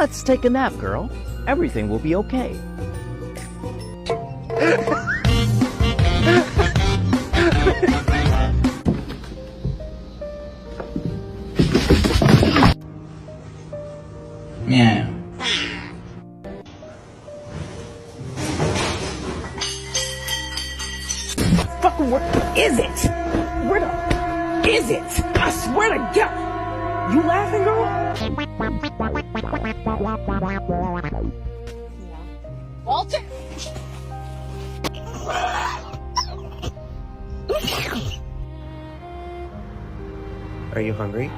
Let's take a nap, girl. Everything will be okay. Meow. Fucking what is it? Where the is it? I swear to God. You laughing, girl? Walter! Are you hungry?